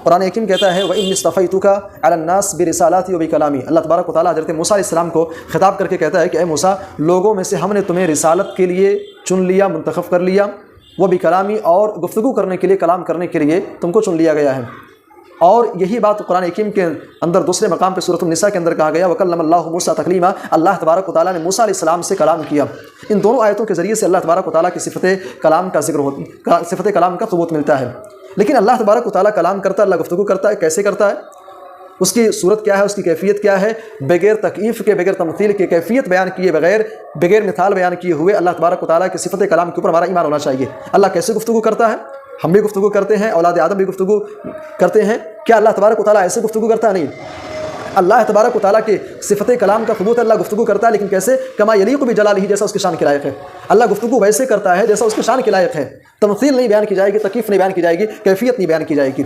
कुरान हकीम कहता है व इन्नी इस्तफ़ैतुका अलन्नास बिरिसालाती व बिकलामी। अल्लाह तबारक व तआला हज़रत मूसा अलैहिस्सलाम को खिताब करके कहता है कि ए मूसा, लोगों में से हमने तुम्हें रिसालत के लिए चुन लिया, मुंतखब कर लिया, वह बिकलामी और गुफ्तगू करने के लिए, कलाम करने के लिए तुमको चुन लिया गया है। और यही बात कुरान हकीम के अंदर दूसरे मकाम पे सूरत निसा के अंदर कहा गया वकल्लमल्लाहु मूसा तकलीमा। अल्लाह तबारक व तआला ने मूसा अलैहिस्सलाम से कलाम किया। इन दोनों आयतों के ज़रिए से अल्लाह तबारक व तआला की सिफ़त कलाम का जिक्र सिफ़त कलाम का सबूत मिलता है। लेकिन अल्लाह तबारक व तआला कलाम करता है, अल्लाह गुफ्तगू करता है, कैसे करता है, उसकी सूरत क्या है, उसकी कैफियत क्या है, बगैर तकयीफ़ के, बगैर तमसील के, कैफियत बयान किए बगैर, बगैर मिसाल बयान किए हुए अल्लाह तबारक व तआला की सिफ़त कलाम के ऊपर हमारा ईमान होना चाहिए। अल्लाह कैसे गुफ्तगू करता है, हम भी गुफ्तगू करते हैं, औलाद आदम भी गुफ्तगू करते हैं। क्या अल्लाह तबारक व तआला ऐसे गुफ्तगू करता है? नहीं। अल्लाह तबारक व तआला के सिफ़त कलाम का सबूत अल्लाह गुफ्तगू करता है, लेकिन कैसे? कमा यलीक़ु बिजलालिही, जैसा उसकी शान के लायक है। अल्लाह गुफ्तगू वैसे करता है जैसा उसकी शान के लायक है। तमसील नहीं बयान की जाएगी, तकीफ़ नहीं बयान की जाएगी, कैफियत नहीं बयान की जाएगी।